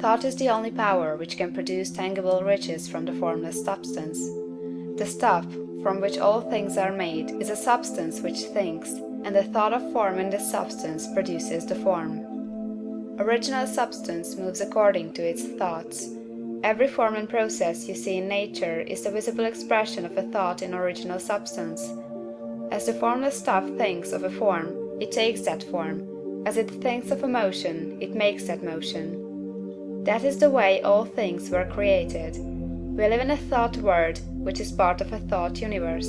Thought is the only power which can produce tangible riches from the formless substance. The stuff, from which all things are made, is a substance which thinks, and the thought of form in this substance produces the form. Original substance moves according to its thoughts. Every form and process you see in nature is the visible expression of a thought in original substance. As the formless stuff thinks of a form, it takes that form. As it thinks of a motion, it makes that motion. That is the way all things were created. We live in a thought world, which is part of a thought universe.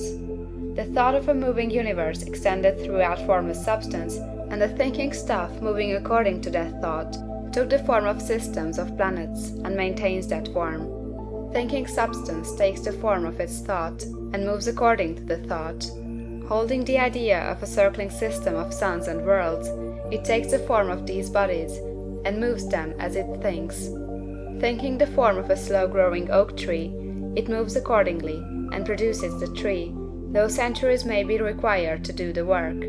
The thought of a moving universe extended throughout formless substance, and the thinking stuff moving according to that thought took the form of systems of planets and maintains that form. Thinking substance takes the form of its thought and moves according to the thought. Holding the idea of a circling system of suns and worlds, it takes the form of these bodies and moves them as it thinks. Thinking the form of a slow-growing oak tree, it moves accordingly and produces the tree, though centuries may be required to do the work.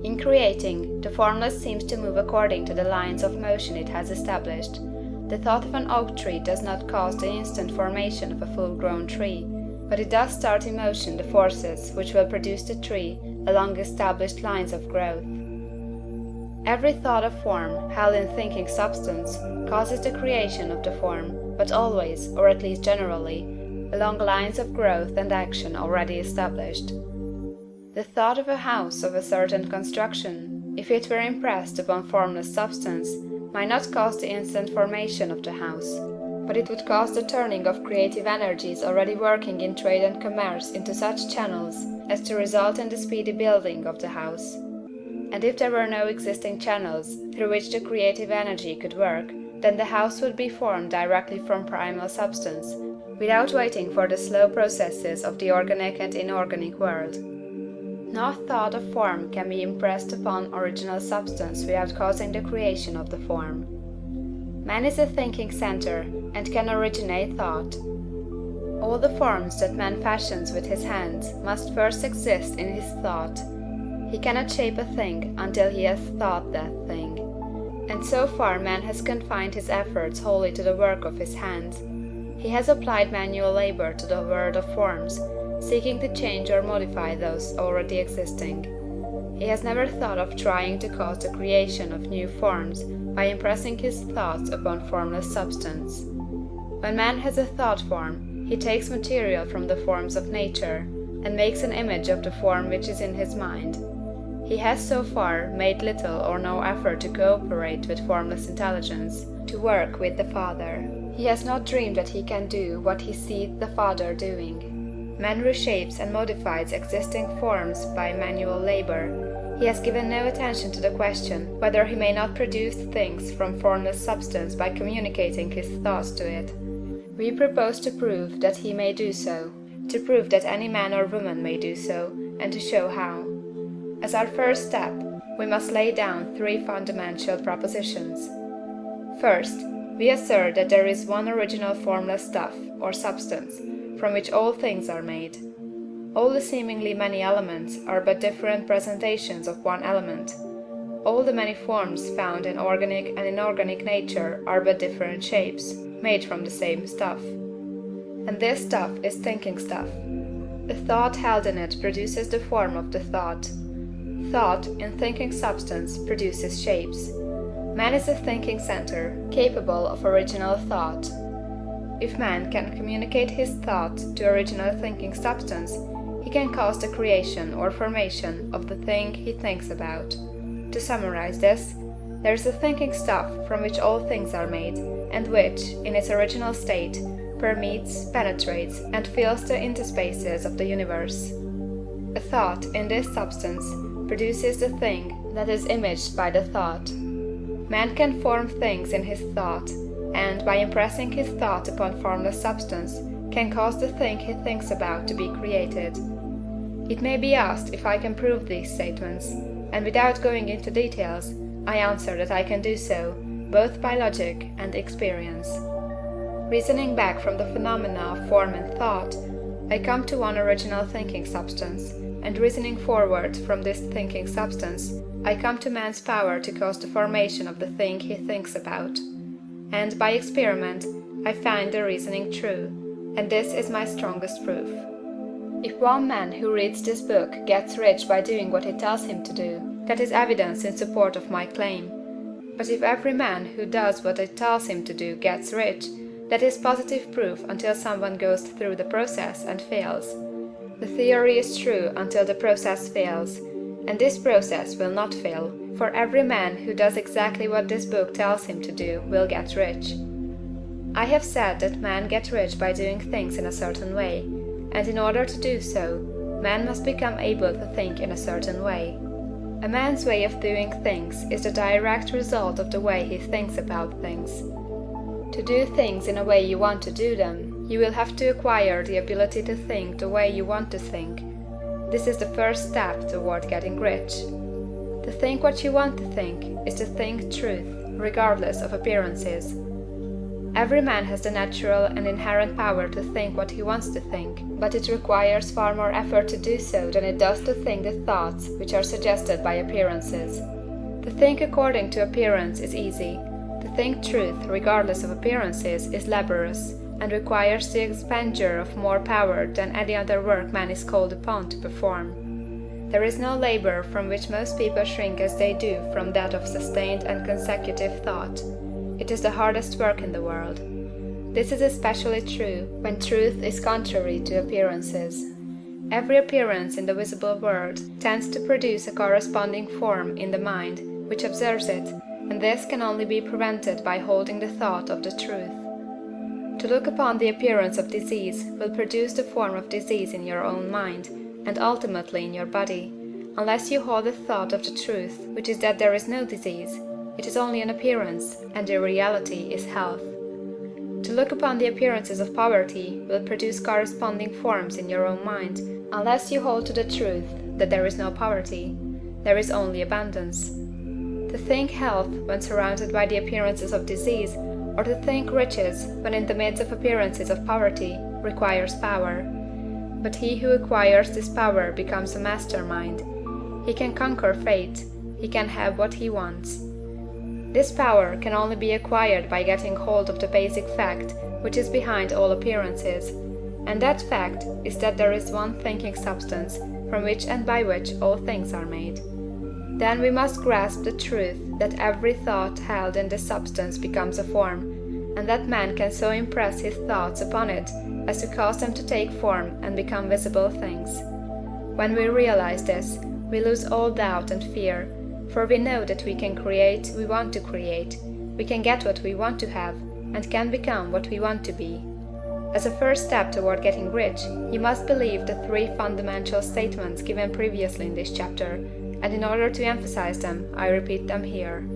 In creating, the formless seems to move according to the lines of motion it has established. The thought of an oak tree does not cause the instant formation of a full-grown tree, but it does start in motion the forces which will produce the tree along established lines of growth. Every thought of form, held in thinking substance, causes the creation of the form, but always, or at least generally, along lines of growth and action already established. The thought of a house of a certain construction, if it were impressed upon formless substance, might not cause the instant formation of the house, but it would cause the turning of creative energies already working in trade and commerce into such channels as to result in the speedy building of the house. And if there were no existing channels through which the creative energy could work, then the house would be formed directly from primal substance, without waiting for the slow processes of the organic and inorganic world. No thought of form can be impressed upon original substance without causing the creation of the form. Man is a thinking center, and can originate thought. All the forms that man fashions with his hands must first exist in his thought. He cannot shape a thing until he has thought that thing. And so far man has confined his efforts wholly to the work of his hands. He has applied manual labor to the world of forms, seeking to change or modify those already existing. He has never thought of trying to cause the creation of new forms by impressing his thoughts upon formless substance. When man has a thought form, he takes material from the forms of nature, and makes an image of the form which is in his mind. He has so far made little or no effort to cooperate with formless intelligence, to work with the Father. He has not dreamed that he can do what he sees the Father doing. Man reshapes and modifies existing forms by manual labor. He has given no attention to the question whether he may not produce things from formless substance by communicating his thoughts to it. We propose to prove that he may do so, to prove that any man or woman may do so, and to show how. As our first step, we must lay down three fundamental propositions. First, we assert that there is one original formless stuff, or substance, from which all things are made. All the seemingly many elements are but different presentations of one element. All the many forms found in organic and inorganic nature are but different shapes, made from the same stuff. And this stuff is thinking stuff. The thought held in it produces the form of the thought. Thought, in thinking substance, produces shapes. Man is a thinking center, capable of original thought. If man can communicate his thought to original thinking substance, he can cause the creation or formation of the thing he thinks about. To summarize this, there is a thinking stuff from which all things are made, and which, in its original state, permeates, penetrates, and fills the interspaces of the universe. A thought, in this substance, produces the thing that is imaged by the thought. Man can form things in his thought, and, by impressing his thought upon formless substance, can cause the thing he thinks about to be created. It may be asked if I can prove these statements, and without going into details, I answer that I can do so, both by logic and experience. Reasoning back from the phenomena of form and thought, I come to one original thinking substance, and reasoning forward from this thinking substance, I come to man's power to cause the formation of the thing he thinks about. and by experiment I find the reasoning true, and this is my strongest proof. If one man who reads this book gets rich by doing what it tells him to do, that is evidence in support of my claim. But if every man who does what it tells him to do gets rich, that is positive proof until someone goes through the process and fails. The theory is true until the process fails, and this process will not fail, for every man who does exactly what this book tells him to do will get rich. I have said that men get rich by doing things in a certain way, and in order to do so, man must become able to think in a certain way. A man's way of doing things is the direct result of the way he thinks about things. To do things in a way you want to do them, you will have to acquire the ability to think the way you want to think. This is the first step toward getting rich. To think what you want to think is to think truth, regardless of appearances. Every man has the natural and inherent power to think what he wants to think, but it requires far more effort to do so than it does to think the thoughts which are suggested by appearances. To think according to appearance is easy. To think truth, regardless of appearances, is laborious, and requires the expenditure of more power than any other work man is called upon to perform. There is no labor from which most people shrink as they do from that of sustained and consecutive thought. It is the hardest work in the world. This is especially true when truth is contrary to appearances. Every appearance in the visible world tends to produce a corresponding form in the mind which observes it, and this can only be prevented by holding the thought of the truth. To look upon the appearance of disease will produce the form of disease in your own mind, and ultimately in your body, unless you hold the thought of the truth, which is that there is no disease. It is only an appearance, and the reality is health. To look upon the appearances of poverty will produce corresponding forms in your own mind, unless you hold to the truth that there is no poverty. There is only abundance. To think health when surrounded by the appearances of disease, or to think riches when in the midst of appearances of poverty, requires power. But he who acquires this power becomes a mastermind. He can conquer fate. He can have what he wants. This power can only be acquired by getting hold of the basic fact which is behind all appearances, and that fact is that there is one thinking substance from which and by which all things are made. Then we must grasp the truth that every thought held in this substance becomes a form, and that man can so impress his thoughts upon it as to cause them to take form and become visible things. When we realize this, we lose all doubt and fear, for we know that we can create we want to create, we can get what we want to have, and can become what we want to be. As a first step toward getting rich, you must believe the three fundamental statements given previously in this chapter, and in order to emphasize them, I repeat them here.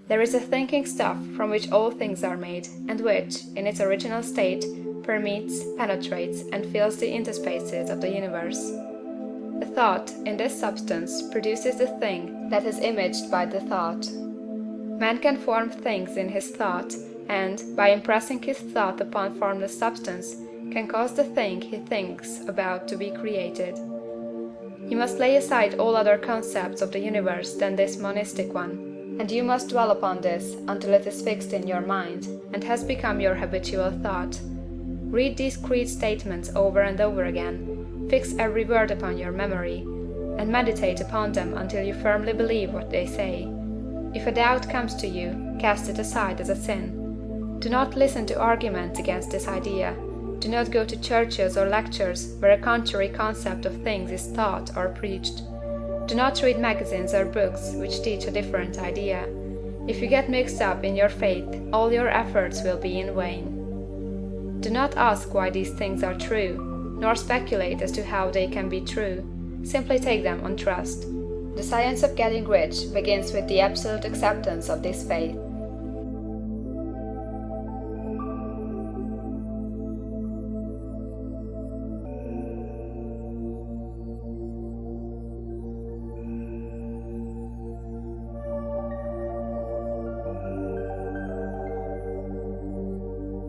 There is a thinking stuff from which all things are made, and which, in its original state, permeates, penetrates, and fills the interspaces of the universe. The thought in this substance produces the thing that is imaged by the thought. Man can form things in his thought, and, by impressing his thought upon formless substance, can cause the thing he thinks about to be created. You must lay aside all other concepts of the universe than this monistic one, and you must dwell upon this until it is fixed in your mind, and has become your habitual thought. Read these creed statements over and over again, fix every word upon your memory, and meditate upon them until you firmly believe what they say. If a doubt comes to you, cast it aside as a sin. Do not listen to arguments against this idea. Do not go to churches or lectures where a contrary concept of things is taught or preached. Do not read magazines or books which teach a different idea. If you get mixed up in your faith, all your efforts will be in vain. Do not ask why these things are true, nor speculate as to how they can be true. Simply take them on trust. The science of getting rich begins with the absolute acceptance of this faith.